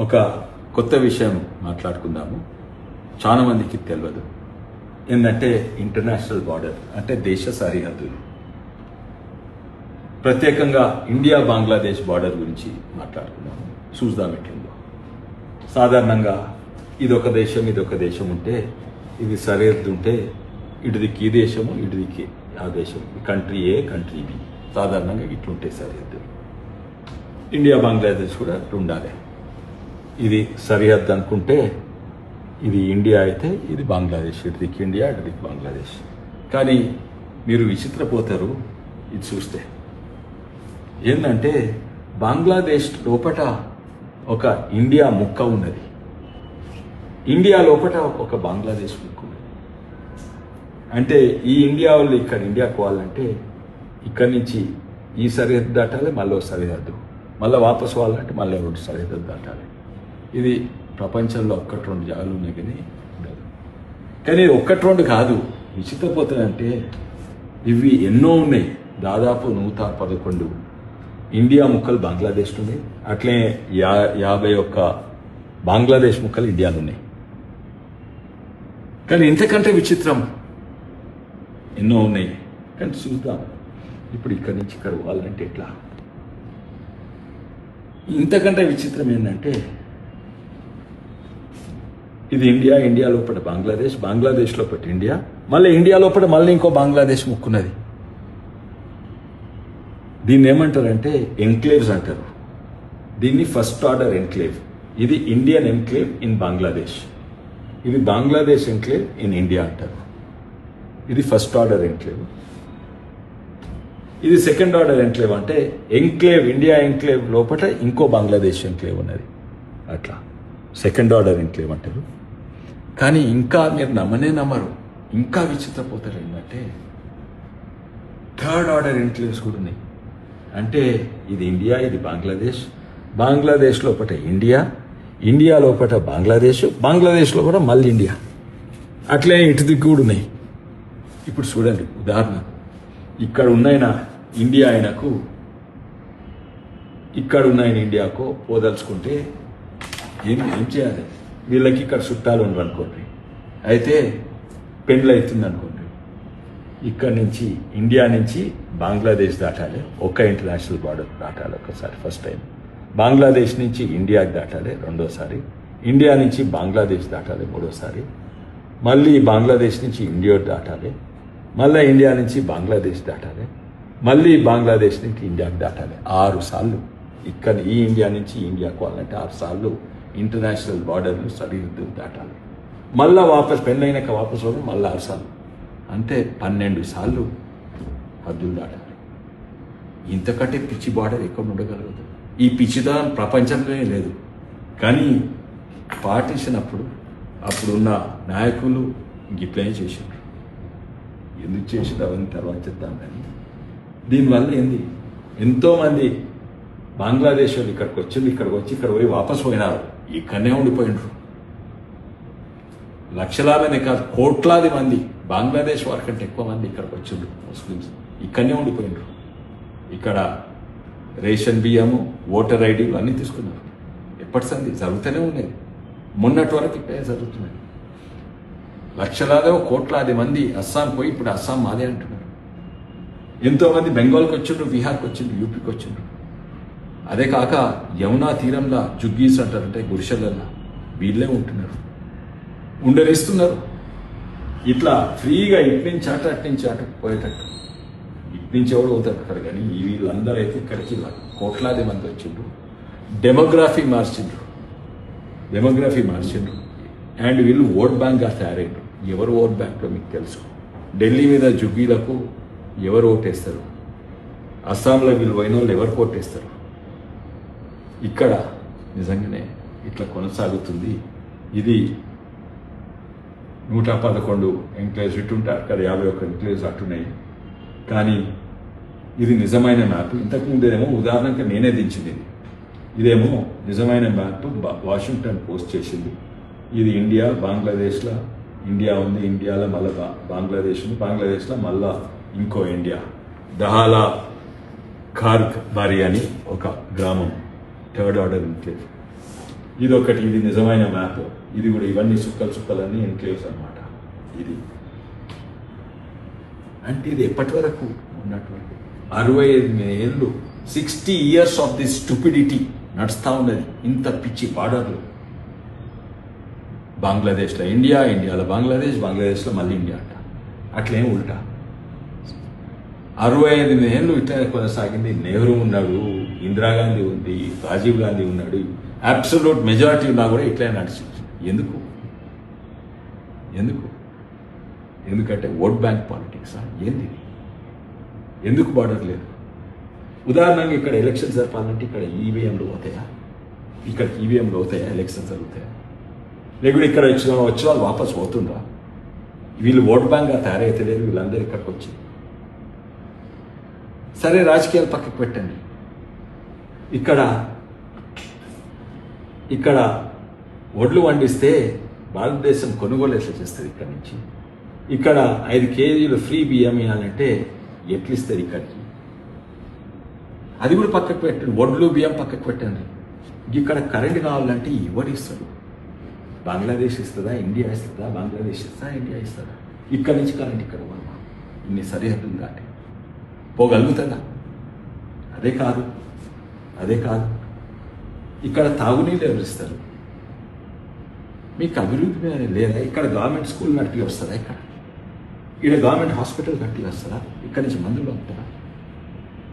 ఒక కొత్త విషయం మాట్లాడుకుందాము. చాలా మందికి తెలియదు ఏంటంటే ఇంటర్నేషనల్ బార్డర్ అంటే దేశ సరిహద్దులు. ప్రత్యేకంగా ఇండియా బంగ్లాదేశ్ బార్డర్ గురించి మాట్లాడుకుందాము. చూద్దాం ఎట్లుందో. సాధారణంగా ఇదొక దేశం ఉంటే ఇది సరిహద్దు ఉంటే ఇటుదికి ఈ దేశము ఇటుదికి ఆ దేశం, కంట్రీ ఏ కంట్రీ బి, సాధారణంగా ఇట్లుంటాయి సరిహద్దు. ఇండియా బంగ్లాదేశ్ కూడా అట్లా ఉండాలి. ఇది సరిహద్దు అనుకుంటే ఇది ఇండియా అయితే ఇది బంగ్లాదేశ్, ఇటుదికి ఇండియా ఇటుదికి బంగ్లాదేశ్. కానీ మీరు విచిత్రపోతారు ఇది చూస్తే. ఏంటంటే బంగ్లాదేశ్ లోపట ఒక ఇండియా ముక్క ఉన్నది, ఇండియా లోపల ఒక బంగ్లాదేశ్ ముక్క ఉన్నది. అంటే ఈ ఇండియా వాళ్ళు ఇక్కడ ఇండియాకు పోవాలంటే ఇక్కడి నుంచి ఈ సరిహద్దు దాటాలి, మళ్ళీ సరిహద్దు, మళ్ళీ వాపసు పోవాలంటే మళ్ళీ రెండు సరిహద్దు దాటాలి. ఇది ప్రపంచంలో ఒక్కటి రెండు జాగాలు ఉన్నాయి కానీ ఉండదు. కానీ ఒక్కటి రెండు కాదు, విచిత్రపోతుందంటే ఇవి ఎన్నో ఉన్నాయి. దాదాపు 111 ఇండియా ముక్కలు బంగ్లాదేశ్లో ఉన్నాయి. అట్లే 51 బంగ్లాదేశ్ ముక్కలు ఇండియాలో ఉన్నాయి. కానీ ఇంతకంటే విచిత్రం ఎన్నో ఉన్నాయి. కానీ చూద్దాం ఇప్పుడు ఇక్కడి నుంచి ఇక్కడ పోవాలంటే ఎట్లా. ఇంతకంటే విచిత్రం ఏంటంటే ఇది ఇండియా, ఇండియా లోపల బంగ్లాదేశ్, బంగ్లాదేశ్ లోపల ఇండియా, మళ్ళీ ఇండియా లోపల మళ్ళీ ఇంకో బంగ్లాదేశ్ ముక్కున్నది. దీన్ని ఏమంటారంటే ఎన్క్లేవ్స్ అంటారు. దీన్ని ఫస్ట్ ఆర్డర్ ఎన్క్లేవ్. ఇది ఇండియన్ ఎన్క్లేవ్ ఇన్ బంగ్లాదేశ్, ఇది బంగ్లాదేశ్ ఎన్క్లేవ్ ఇన్ ఇండియా అంటారు. ఇది ఫస్ట్ ఆర్డర్ ఎన్క్లేవ్. ఇది సెకండ్ ఆర్డర్ ఎన్క్లేవ్. అంటే ఎన్క్లేవ్, ఇండియా ఎన్క్లేవ్ లోపల ఇంకో బంగ్లాదేశ్ ఎన్క్లేవ్ ఉన్నది. అట్లా సెకండ్ ఆర్డర్ ఎన్క్లేవ్ అంటారు. కానీ ఇంకా మీరు నమ్మరు, ఇంకా విచిత్రపోతారు. ఏంటంటే థర్డ్ ఆర్డర్ ఎన్క్లేవ్స్ కూడా ఉన్నాయి. అంటే ఇది ఇండియా, ఇది బంగ్లాదేశ్, బంగ్లాదేశ్ లోపల ఇండియా, ఇండియా లోపల బంగ్లాదేశ్, బంగ్లాదేశ్ లోపల మళ్ళీ ఇండియా. అట్లే ఇటు దిక్కు కూడా ఉన్నాయి. ఇప్పుడు చూడండి ఉదాహరణ, ఇక్కడ ఉన్నాయన ఇండియా ఆయనకు, ఇక్కడ ఉన్నాయన ఇండియాకు పోదలుచుకుంటే ఏం చేయాలి? వీళ్ళకి ఇక్కడ చుట్టాలు ఉండరు అనుకోండి, అయితే పెళ్ళి అవుతుంది అనుకోండి, ఇక్కడి నుంచి ఇండియా నుంచి బంగ్లాదేశ్ దాటాలి, ఒక్క ఇంటర్నేషనల్ బార్డర్ దాటాలి ఒకసారి ఫస్ట్ టైం. బంగ్లాదేశ్ నుంచి ఇండియాకి దాటాలి రెండోసారి, ఇండియా నుంచి బంగ్లాదేశ్ దాటాలి మూడోసారి, మళ్ళీ బంగ్లాదేశ్ నుంచి ఇండియా దాటాలి, మళ్ళీ ఇండియా నుంచి బంగ్లాదేశ్ దాటాలి, మళ్ళీ బంగ్లాదేశ్ నుంచి ఇండియాకి దాటాలి. 6 సార్లు ఇక్కడ ఈ ఇండియా నుంచి ఇండియాకు వాళ్ళంటే 6 సార్లు ఇంటర్నేషనల్ బార్డర్లు సరిహద్దులు దాటాలి. మళ్ళీ వాపస్ పెళ్ళైనాక వాపస్ పోయి మళ్ళీ 6 సార్లు, అంటే 12 సార్లు హద్దులు దాటాలి. ఇంతకంటే పిచ్చి బార్డర్ ఎక్కడ ఉండగలుగుతుంది? ఈ పిచ్చిదనం ప్రపంచంలోనే లేదు. కానీ పార్టీషన్ అప్పుడున్న నాయకులు గిట్లనే చేశారు. ఎందుకు చేసారు అవన్నీ తర్వాత చెప్తాం. కానీ దీనివల్ల ఏంది, ఎంతోమంది బంగ్లాదేశ్ వాళ్ళు ఇక్కడికి వచ్చి ఇక్కడ పోయి వాపస్ పోయినారు, ఇక్కడనే ఉండిపోయినరు. లక్షలాదనే కాదు, కోట్లాది మంది బంగ్లాదేశ్ వారి కంటే ఎక్కువ మంది ఇక్కడికి వచ్చిండ్రు ముస్లిమ్స్, ఇక్కడనే ఉండిపోయినరు. ఇక్కడ రేషన్ బియ్యము, ఓటర్ ఐడీలు అన్నీ తీసుకున్నారు. ఎప్పటి సంది జరుగుతూనే ఉన్నాయి, మొన్నటి వరకు ఇక్కడే జరుగుతున్నాయి. లక్షలాదో కోట్లాది మంది అస్సాం పోయి ఇప్పుడు అస్సాం మాదే అంటున్నారు. ఎంతోమంది బెంగాల్కి వచ్చిండ్రు, బీహార్కి వచ్చిండ్రు, యూపీకి వచ్చిండ్రు. అదే కాక యమునా తీరంలో జుగ్గీస్ అంటారంటే గుడిసెలల్లో వీళ్ళే ఉంటున్నారు, ఉండనిస్తున్నారు. ఇట్లా ఫ్రీగా ఇట్నుంచి అటు పోయేటట్టు. ఇట్నుంచి ఎవరు పోతారు అక్కడ, కానీ వీళ్ళందరూ అయితే ఇక్కడికి కోట్లాది మంది వచ్చిండ్రు. డెమోగ్రఫీ మార్చిండ్రు. అండ్ వీళ్ళు ఓట్ బ్యాంక్గా తయారైండ్రు. ఎవరు ఓట్ బ్యాంక్లో మీకు తెలుసు. ఢిల్లీ మీద జుగ్గీలకు ఎవరు ఓటేస్తారు, అస్సాంలో వీళ్ళు పోయిన వాళ్ళు ఎవరు ఓటేస్తారు. ఇక్కడ నిజంగానే ఇట్లా కొనసాగుతుంది. ఇది 111 ఎంక్లేవ్స్ ఇటుంటే అక్కడ 51 ఎంక్లేవ్స్ అట్టున్నాయి. కానీ ఇది నిజమైన మ్యాప్. ఇంతకుముందేమో ఉదాహరణకి నేనే దించింది, ఇదేమో నిజమైన మ్యాప్ వాషింగ్టన్ పోస్ట్ చేసింది. ఇది ఇండియా, బంగ్లాదేశ్లో ఇండియా ఉంది, ఇండియాలో మళ్ళీ బంగ్లాదేశ్ ఉంది, బంగ్లాదేశ్లో మళ్ళా ఇంకో ఇండియా. దహాలా ఖార్గ్ బారి అని ఒక గ్రామం, థర్డ్ ఆర్డర్ ఎన్క్లేవ్. ఇది నిజమైన మ్యాప్. ఇది కూడా ఇవన్నీ చుక్కలన్నీ ఎన్క్లేవ్స్ అన్నమాట. ఇది అంటే ఇది ఎప్పటి వరకు ఉన్నటువంటి 65 ఏళ్ళు 60 years ఆఫ్ ది స్టూపిడిటీ నడుస్తూ ఉన్నది. ఇంత పిచ్చి బార్డర్లు. బంగ్లాదేశ్లో ఇండియా, ఇండియాలో బంగ్లాదేశ్, బంగ్లాదేశ్లో మళ్ళీ ఇండియా అంట. అట్లేం ఉల్టా 65 ఏళ్ళు ఇట్లా కొనసాగింది. నెహ్రూ ఉన్నాడు, ఇందిరాగాంధీ ఉంది, రాజీవ్ గాంధీ ఉన్నాడు. అబ్సల్యూట్ మెజారిటీ ఉన్నా కూడా ఇట్లా నడిచింది. ఎందుకంటే ఓట్ బ్యాంక్ పాలిటిక్స్ ఏంది? ఎందుకు బార్డర్ లేదు? ఉదాహరణకి ఇక్కడ ఎలక్షన్ జరపాలంటే ఇక్కడ ఈవీఎంలు అవుతాయా? ఇక్కడ ఈవీఎంలు అవుతాయా? ఎలక్షన్స్ జరుగుతాయా? లేకుంటే ఇక్కడ వచ్చిన వాళ్ళు వాపస్ పోతుండ్రా? వీళ్ళు ఓట్ బ్యాంక్గా తయారైతే లేదు. వీళ్ళందరూ ఇక్కడికి వచ్చి సరే రాజకీయాలు పక్కకు పెట్టండి. ఇక్కడ వడ్లు వండిస్తే భారతదేశం కొనుగోలు ఎట్లా చేస్తుంది? ఇక్కడ నుంచి ఇక్కడ 5 కేజీలు ఫ్రీ బియ్యం ఇవ్వాలంటే ఎట్లు ఇస్తారు ఇక్కడికి? అది కూడా పక్కకు పెట్టండి. వడ్లు బియ్యం పక్కకు పెట్టండి. ఇక్కడ కరెంట్ కావాలంటే ఎవరు ఇస్తారు? బంగ్లాదేశ్ ఇస్తుందా? ఇండియా ఇస్తుందా? బంగ్లాదేశ్ ఇస్తుందా? ఇండియా ఇస్తుందా? ఇక్కడ నుంచి కరెంట్ ఇక్కడ ఇన్ని సరిహద్దులు దాటి పోగలుగుతుందా? అదే కాదు ఇక్కడ తాగునీళ్ళు ఎవరిస్తారు? మీకు అభివృద్ధి లేదా? ఇక్కడ గవర్నమెంట్ స్కూల్ కట్టి వస్తుందా? ఇక్కడ గవర్నమెంట్ హాస్పిటల్ కట్టి వస్తుందా? ఇక్కడ నుంచి మందులు పంపుతారా?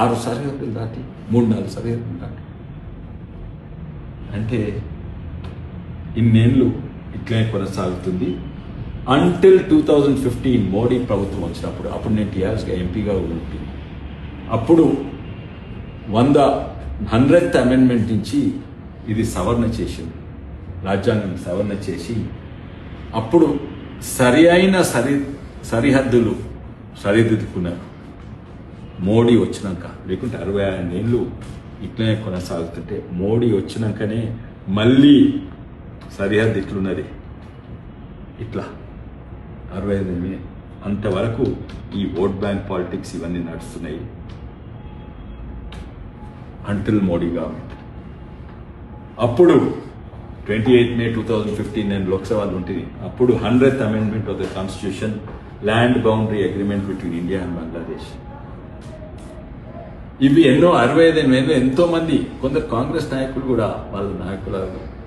6 సరిహద్దులు దాటి 3-4 సరిహద్దులు దాటి అంటే ఇన్నేళ్ళు ఇట్లనే కొనసాగుతుంది. అంటిల్ 2015 మోడీ ప్రభుత్వం వచ్చినప్పుడు, అప్పుడు నేను టీఆర్ఎస్గా ఎంపీగా ఉంటుంది. అప్పుడు 100th అమెండ్మెంట్ నుంచి ఇది సవరణ చేసింది. రాజ్యాంగం సవరణ చేసి అప్పుడు సరి అయిన సరిహద్దులు సరిదిద్దుకున్నారు మోడీ వచ్చినాక. లేకుంటే 65 ఏళ్ళు ఇట్లనే కొనసాగుతుంటే మోడీ వచ్చినాకనే మళ్ళీ సరిహద్దు ఇట్లున్నది. ఇట్లా 65 అంతవరకు ఈ ఓట్ బ్యాంక్ పాలిటిక్స్ ఇవన్నీ నడుస్తున్నాయి. Until Modi government. అప్పుడు 28 May 2015 నేను లోక్సభలో ఉంటుంది. అప్పుడు 100th amendment of the constitution, land boundary agreement between India and Bangladesh. ఇవి ఎన్నో 65 ఏళ్ళు ఎంతో మంది, కొందరు కాంగ్రెస్ నాయకులు కూడా వాళ్ళ నాయకులు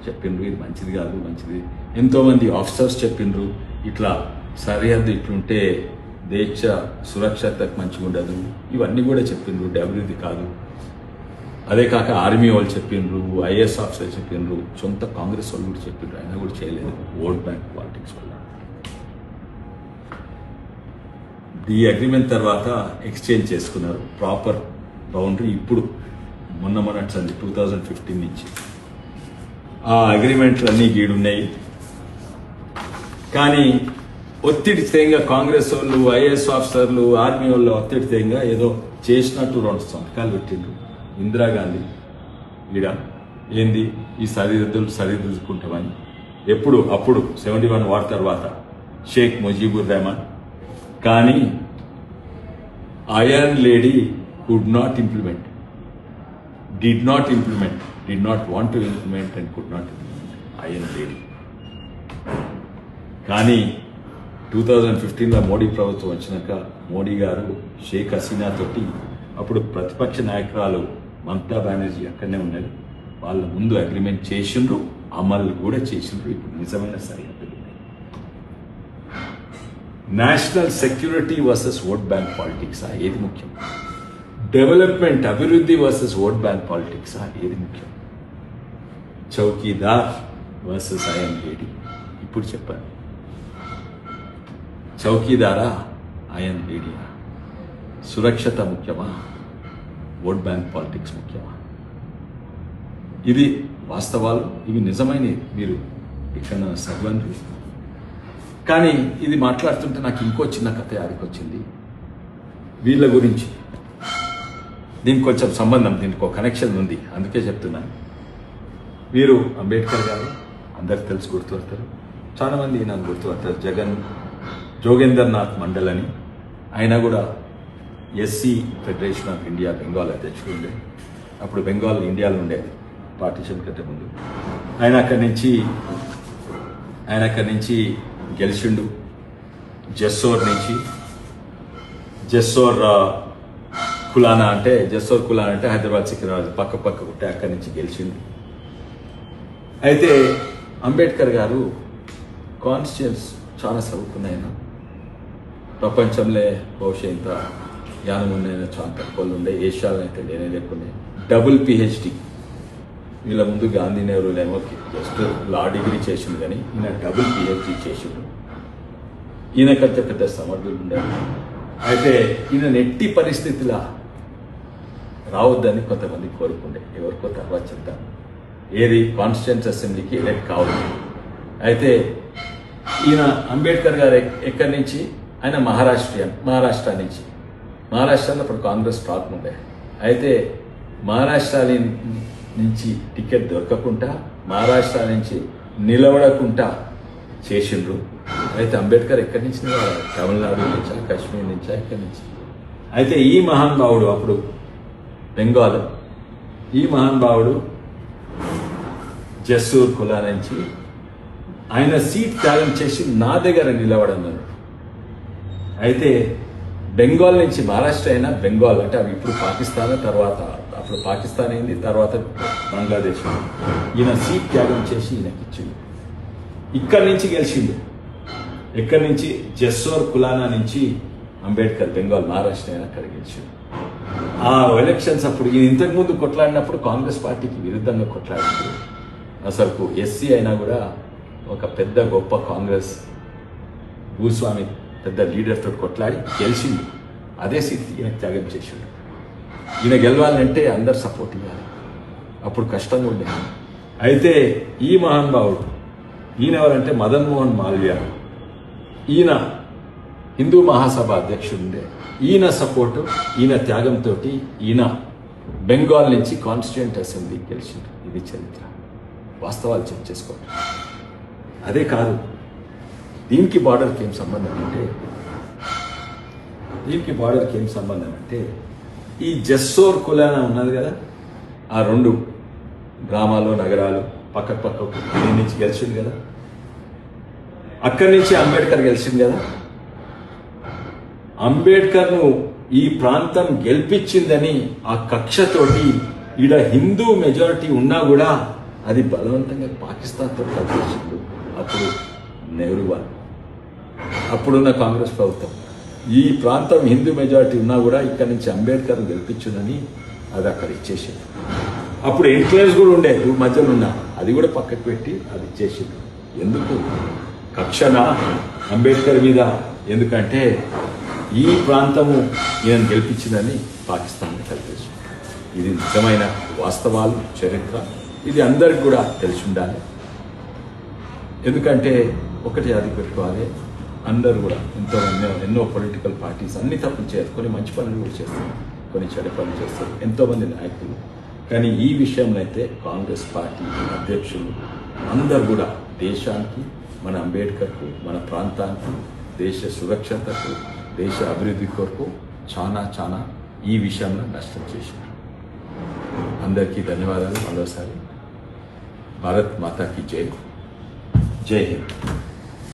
చెప్పిండ్రు ఇది మంచిది కాదు, మంచిది. ఎంతో మంది ఆఫీసర్స్ చెప్పిండ్రు ఇట్లా సరిహద్దు ఇట్లుంటే దేశ సురక్షతకు మంచిగా ఉండదు. ఇవన్నీ కూడా చెప్పిండ్రు, అభివృద్ధి కాదు. అదే కాక ఆర్మీ వాళ్ళు చెప్పిండ్రు, ఐఏఎస్ ఆఫీసర్ చెప్పిండ్రు, సొంత కాంగ్రెస్ వాళ్ళు కూడా చెప్పిండ్రు. అయినా కూడా చేయలేదు. ఓట్ బ్యాంక్ పాలిటిక్స్ వల్ల. ఈ అగ్రిమెంట్ తర్వాత ఎక్స్చేంజ్ చేసుకున్నారు ప్రాపర్ బౌండరీ. ఇప్పుడు మొన్న 2015 నుంచి ఆ అగ్రిమెంట్లు అన్నీ గీడున్నాయి. కానీ ఒత్తిడి తేంగా కాంగ్రెస్ వాళ్ళు, ఐఏఎస్ ఆఫీసర్లు, ఆర్మీ వాళ్ళు ఒత్తిడి తేంగా ఏదో చేసినట్టు 2 సంతకాలు పెట్టిండ్రు. ఇందిరాగాంధీ ఈడ ఏంది ఈ సరిదిద్దుకుంటామని. అప్పుడు 71 వార్ తర్వాత షేక్ ముజీబుర్ రెహమాన్. కానీ iron lady could not implement, did not want to implement and could not implement. Iron lady. కానీ 2015లో మోడీ ప్రభుత్వం వచ్చినాక మోడీ గారు షేక్ హసీనా తోటి, అప్పుడు ప్రతిపక్ష నాయకురాలు మమతా బెనర్జీ అక్కడనే ఉన్నది, వాళ్ళ ముందు అగ్రిమెంట్ చేసిండ్రు, అమలు కూడా చేసిండ్రు. ఇప్పుడు నిజమైన సరిహద్దులు. National security versus vote bank politics ఏది ముఖ్యం? డెవలప్మెంట్, అభివృద్ధి వర్సెస్ ఓట్ బ్యాంక్ పాలిటిక్స్ ఏది ముఖ్యం? చౌకీదార్ వర్సెస్ ఐఎన్ లేడీ. ఇప్పుడు చెప్పండి, చౌకీదారా ఐఎన్ లేడీనా? సురక్షత ముఖ్యమా? ఓట్ బ్యాంక్ పాలిటిక్స్ ముఖ్యమా? ఇది వాస్తవాలు, ఇవి నిజమైనవి. మీరు ఇక్కడ చదవండి. కానీ ఇది మాట్లాడుతుంటే నాకు ఇంకో చిన్న కథ ఆడికొచ్చింది వీళ్ళ గురించి. దీనికి కొంచెం సంబంధం, దీనికి ఒక కనెక్షన్ ఉంది, అందుకే చెప్తున్నాను. వీరు అంబేద్కర్ గారు అందరికి తెలిసి గుర్తుపడతారు, చాలామంది నాకు గుర్తుపడతారు. జోగేంద్రనాథ్ మండల్ అని, ఆయన కూడా SC federation of India Bengal అధ్యక్షుడు ఉండే. అప్పుడు బెంగాల్ ఇండియాలో ఉండేది పార్టీషన్ కంటే ముందు. ఆయన అక్కడి నుంచి గెలిచిండు. జెస్సోర్ నుంచి జెస్సోర్ కులానా అంటే హైదరాబాద్ సికింద్రాబాద్ పక్క ఉంటే అక్కడి నుంచి గెలిచిండు. అయితే అంబేద్కర్ గారు కాన్స్టిట్యూన్స్ చాలా చదువుకున్న ఆయన. ప్రపంచంలో బహుశా ఇంత జ్ఞానం ఉన్న చాలా తక్కువలు ఉండే, ఏషియాలో అయితే లేనే లేకుండా డబుల్ పిహెచ్డి. వీళ్ళ ముందు గాంధీ నెహ్రూలేమో జస్ట్ లా డిగ్రీ చేసిండు, కానీ ఈయన డబుల్ పిహెచ్డి చేసిండు. ఈయనకంటే పెద్ద సమర్థులు ఉండేది. అయితే ఈయన ఎట్టి పరిస్థితిలా రావద్దని కొంతమంది కోరుకుండే, ఎవరికో తర్వాత చెప్తాను. ఏది కాన్స్టిట్యూన్స్ అసెంబ్లీకి ఎలక్ట్ కావద్దు. అయితే ఈయన అంబేద్కర్ గారు ఎక్కడి నుంచి, ఆయన మహారాష్ట్ర నుంచి. మహారాష్ట్రలో అప్పుడు కాంగ్రెస్ టాప్ ఉండే. అయితే మహారాష్ట్ర నుంచి టికెట్ దొరకకుండా, మహారాష్ట్ర నుంచి నిలబడకుండా చేసిండ్రు. అయితే అంబేద్కర్ ఎక్కడి నుంచి నిలబడాలి? తమిళనాడు నుంచా, కాశ్మీర్ నుంచా, ఎక్కడి నుంచి? అయితే ఈ మహానుభావుడు అప్పుడు బెంగాల్, ఈ మహానుభావుడు జెస్సూర్ కులా నుంచి ఆయన సీట్ త్యాగం చేసి నా దగ్గర నిలబడన్నారు. అయితే బెంగాల్ నుంచి మహారాష్ట్ర అయినా బెంగాల్ అంటే అవి ఇప్పుడు పాకిస్తాన్, తర్వాత అప్పుడు పాకిస్తాన్ అయింది, తర్వాత బంగ్లాదేశ్. ఈయన సీట్ త్యాగం చేసి ఈయనకి ఇచ్చిండు. ఇక్కడి నుంచి గెలిచిండు. ఎక్కడి నుంచి? జెస్సోర్ కులానా నుంచి అంబేద్కర్ బెంగాల్, మహారాష్ట్ర అయినా అక్కడ గెలిచిండు. ఆ ఎలక్షన్స్ అప్పుడు ఈయన ఇంతకుముందు కొట్లాడినప్పుడు కాంగ్రెస్ పార్టీకి విరుద్ధంగా కొట్లాడినప్పుడు అసలు ఎస్సీ అయినా కూడా ఒక పెద్ద గొప్ప కాంగ్రెస్ భూస్వామి పెద్ద లీడర్ తోటి కొట్లాడి గెలిచిండు. అదే సీట్ ఈయన త్యాగం చేసిండు. ఈయన గెలవాలంటే అందరు సపోర్ట్ ఇవ్వాలి, అప్పుడు కష్టంగా ఉండేది. అయితే ఈ మహానుభావుడు ఈయన ఎవరంటే మదన్ మోహన్ మాల్వియా. ఈయన హిందూ మహాసభ అధ్యక్షుడు ఉండే. ఈయన సపోర్టు, ఈయన త్యాగంతో ఈయన బెంగాల్ నుంచి కాన్స్టిట్యూంట్ అసెంబ్లీ గెలిచిండు. ఇది చరిత్ర, వాస్తవాలు చెక్ చేసుకోండి. అదే కాదు, దీనికి బార్డర్కి ఏం సంబంధం అంటే ఈ జెస్సోర్ కులానా ఉన్నది కదా, ఆ రెండు గ్రామాలు నగరాలు పక్క దీని నుంచి గెలిచింది కదా, అక్కడి నుంచి అంబేద్కర్ గెలిచింది కదా. అంబేద్కర్ను ఈ ప్రాంతం గెలిపించిందని ఆ కక్షతోటి ఈడ హిందూ మెజారిటీ ఉన్నా కూడా అది బలవంతంగా పాకిస్తాన్తో కలిపేసిండు. అప్పుడు నెహ్రూ వాళ్ళు, అప్పుడున్న కాంగ్రెస్ ప్రభుత్వం ఈ ప్రాంతం హిందూ మెజారిటీ ఉన్నా కూడా ఇక్కడి నుంచి అంబేద్కర్ను గెలిపించునని అది అక్కడ ఇచ్చేసింది. అప్పుడు ఇన్ఫ్లుయెన్స్ కూడా ఉండే మధ్యలో ఉన్నా, అది కూడా పక్కకు పెట్టి అది ఇచ్చేసింది. ఎందుకు? కక్షణ అంబేద్కర్ మీద. ఎందుకంటే ఈ ప్రాంతము ఈయన గెలిపించిందని పాకిస్తాన్ని కలిపేసింది. ఇది నిజమైన వాస్తవాలు, చరిత్ర. ఇది అందరికి కూడా తెలిసి ఉండాలి. ఎందుకంటే ఒకటి అది పెట్టుకోవాలి, అందరూ కూడా ఎన్నో పొలిటికల్ పార్టీస్ అన్ని తప్పులు చేస్తారు, కొన్ని మంచి పనులు కూడా చేస్తారు, కొన్ని చెడు పనులు చేస్తారు, ఎంతోమంది నాయకులు. కానీ ఈ విషయంలో అయితే కాంగ్రెస్ పార్టీ అధ్యక్షులు అందరూ కూడా దేశానికి, మన అంబేద్కర్కు, మన ప్రాంతానికి, దేశ సురక్షతకు, దేశ అభివృద్ధి కొరకు చాలా ఈ విషయంలో నష్టం చేశారు. అందరికీ ధన్యవాదాలు. మరోసారి భారత్ మాతాకి జై. జై హింద్.